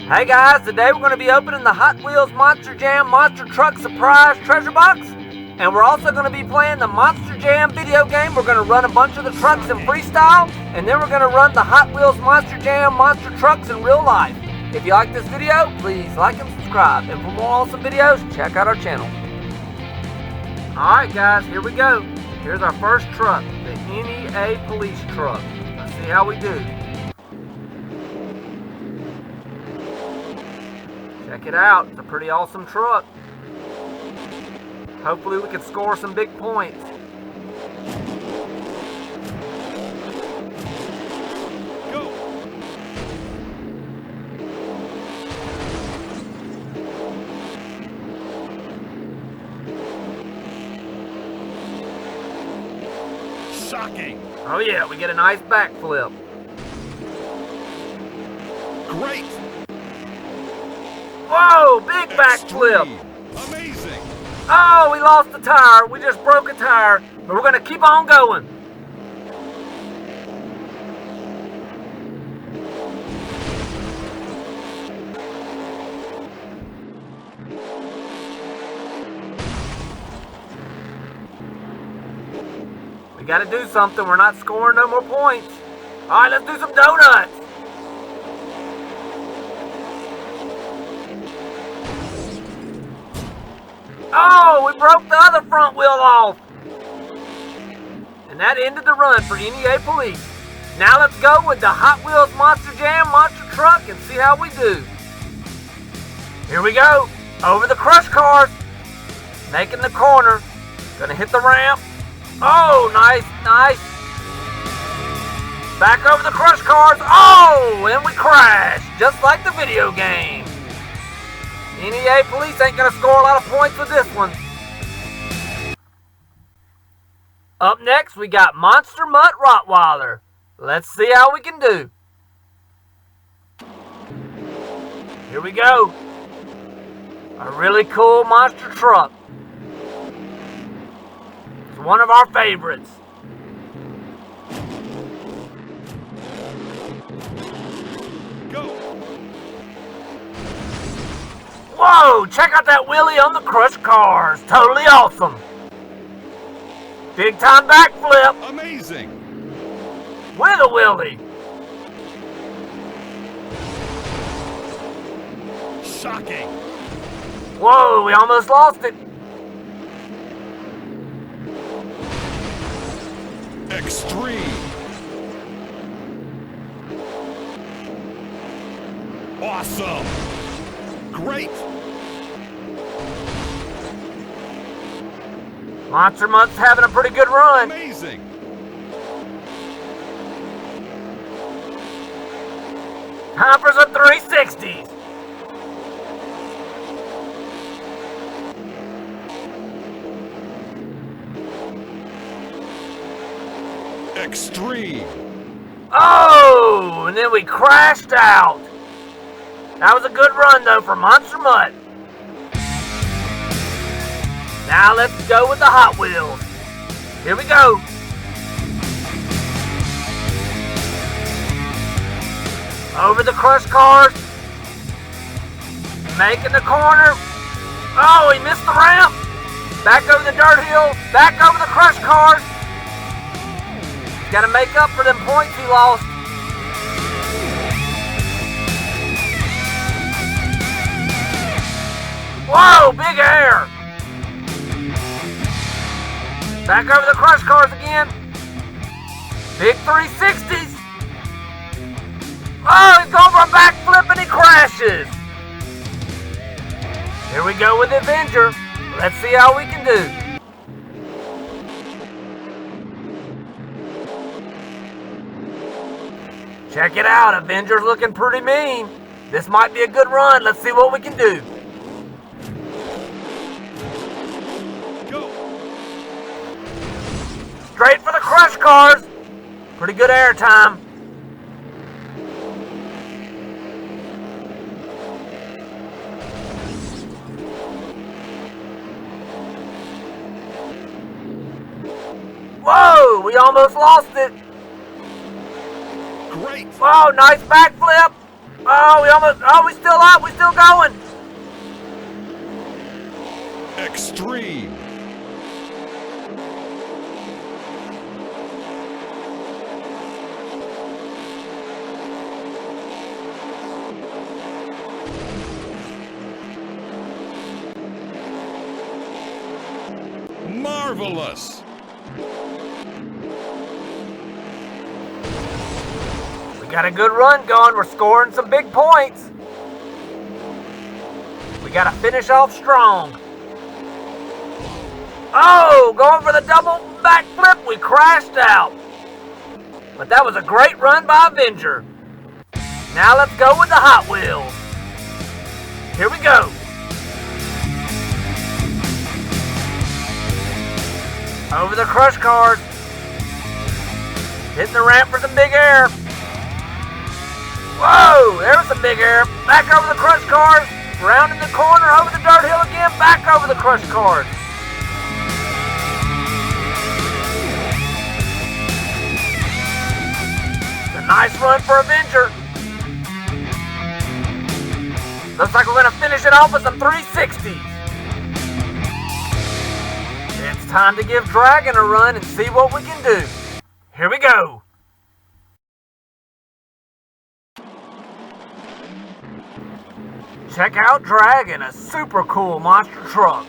Hey guys, today we're going to be opening the Hot Wheels Monster Jam Monster Truck Surprise Treasure Box. And we're also going to be playing the Monster Jam video game. We're going to run a bunch of the trucks in freestyle. And then we're going to run the Hot Wheels Monster Jam Monster Trucks in real life. If you like this video, please like and subscribe. And for more awesome videos, check out our channel. Alright guys, here we go. Here's our first truck, the NEA police truck. Let's see how we do. Check it out, it's a pretty awesome truck. Hopefully we can score some big points. Go! Shocking! Oh yeah, we get a nice backflip. Great! Whoa, big backflip! Amazing! Oh, we lost the tire. We just broke a tire, but we're going to keep on going. We got to do something. We're not scoring no more points. All right, let's do some donuts. Oh, we broke the other front wheel off. And that ended the run for NEA Police. Now let's go with the Hot Wheels Monster Jam Monster Truck and see how we do. Here we go. Over the crush cars. Making the corner. Gonna hit the ramp. Oh, nice, nice. Back over the crush cars. Oh, and we crashed. Just like the video game. NEA Police ain't going to score a lot of points with this one. Up next, we got Monster Mutt Rottweiler. Let's see how we can do. Here we go. A really cool monster truck. It's one of our favorites. Go! Whoa, check out that wheelie on the crush cars. Totally awesome. Big time backflip. Amazing! With a wheelie. Shocking! Whoa, we almost lost it. Extreme! Awesome! Great! Monster Mutt's having a pretty good run. Amazing! Time for some 360s. Extreme! Oh, and then we crashed out. That was a good run, though, for Monster Mutt. Now let's go with the Hot Wheels. Here we go. Over the crush cars. Making the corner. Oh, he missed the ramp. Back over the dirt hill. Back over the crush cars. Got to make up for them points he lost. Whoa, big air. Back over the crush cars again. Big 360s. Oh, he's going for a backflip and he crashes. Here we go with Avenger. Let's see how we can do. Check it out, Avenger's looking pretty mean. This might be a good run. Let's see what we can do. Go! Straight for the crush cars. Pretty good air time. Whoa, we almost lost it. Great. Whoa, nice backflip. we still up, we still going. Extreme. Marvelous. We got a good run going. We're scoring some big points. We got to finish off strong. Oh, going for the double backflip. We crashed out. But that was a great run by Avenger. Now let's go with the Hot Wheels. Here we go. Over the crush cars. Hitting the ramp for some big air. Whoa, there was some big air. Back over the crush cars. Rounding the corner, over the dirt hill again. Back over the crush cars. It's a nice run for Avenger. Looks like we're going to finish it off with some 360s. It's time to give Dragon a run and see what we can do. Here we go. Check out Dragon, a super cool monster truck.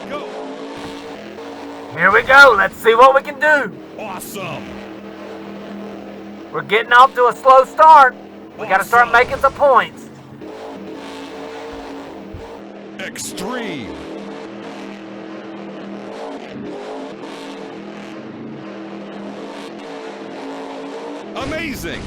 Go. Here we go. Let's see what we can do. Awesome. We're getting off to a slow start. We got to start making some points. Extreme. Amazing.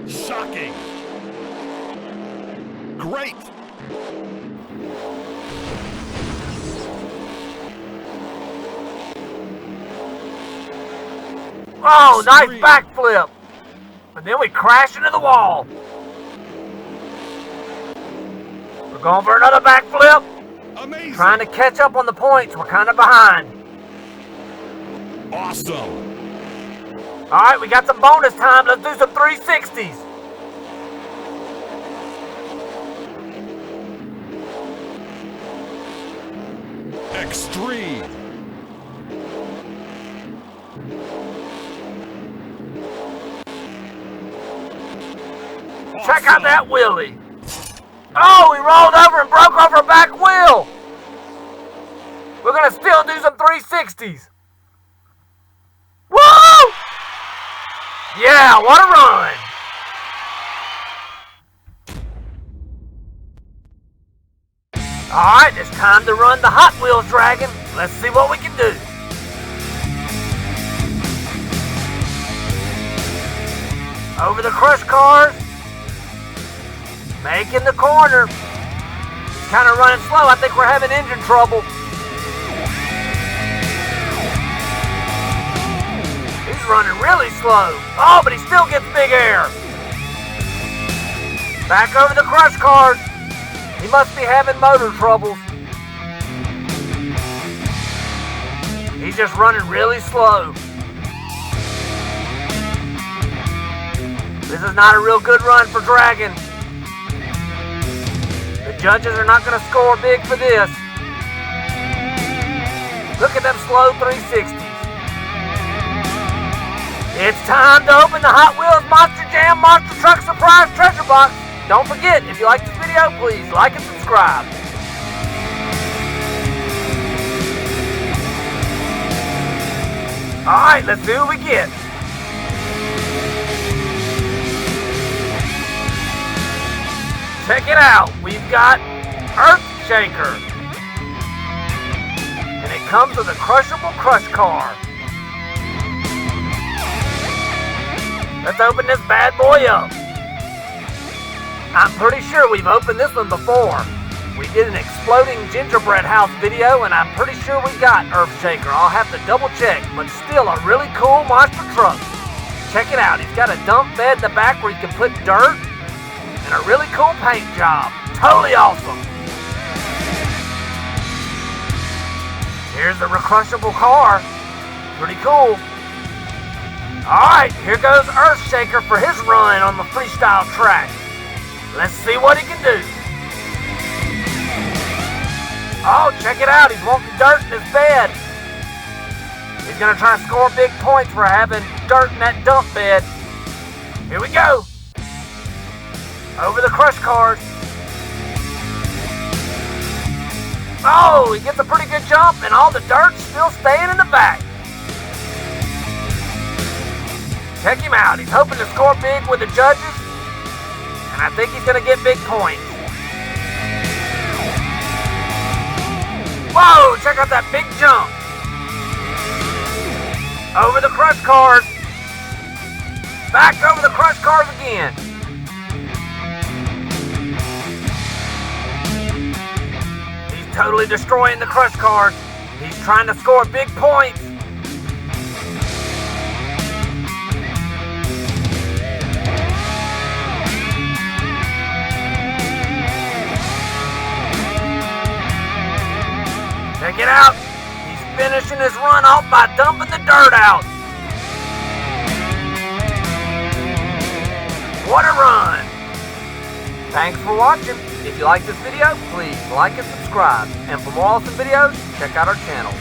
Shocking. Great. Oh, nice backflip. And then we crash into the wall. We're going for another backflip. Amazing. Trying to catch up on the points. We're kind of behind. Awesome. All right, we got some bonus time. Let's do some 360s. Extreme. Check out that wheelie. Oh, we rolled over and broke off our back wheel. We're going to still do some 360s. Woo! Yeah, what a run. All right, it's time to run the Hot Wheels Dragon. Let's see what we can do. Over the crush cars. Making the corner. He's kind of running slow. I think we're having engine trouble. He's running really slow. Oh, but he still gets big air. Back over the crush cars. He must be having motor troubles. He's just running really slow. This is not a real good run for Dragon. The judges are not going to score big for this. Look at them slow 360s. It's time to open the Hot Wheels Monster Jam Monster Truck Surprise Treasure Box. Don't forget, if you like this video, please like and subscribe. Alright, let's see what we get. Check it out. We've got Earth Shaker. And it comes with a crushable crush car. Let's open this bad boy up. I'm pretty sure we've opened this one before. We did an exploding gingerbread house video, and I'm pretty sure we got Earthshaker. I'll have to double check, but still a really cool monster truck. Check it out. He's got a dump bed in the back where you can put dirt, and a really cool paint job. Totally awesome. Here's the recrushable car. Pretty cool. Alright, here goes Earthshaker for his run on the freestyle track. Let's see what he can do. Oh, check it out. He's wanting dirt in his bed. He's going to try to score big points for having dirt in that dump bed. Here we go. Over the crush cars. Oh, he gets a pretty good jump, and all the dirt's still staying in the back. Check him out. He's hoping to score big with the judges, and I think he's going to get big points. Whoa, check out that big jump. Over the crush cars. Back over the crush cars again. He's totally destroying the crush cars. He's trying to score big points. Check it out. He's finishing his run off by dumping the dirt out. What a run. Thanks for watching. If you like this video, please like and subscribe. And for more awesome videos, check out our channel.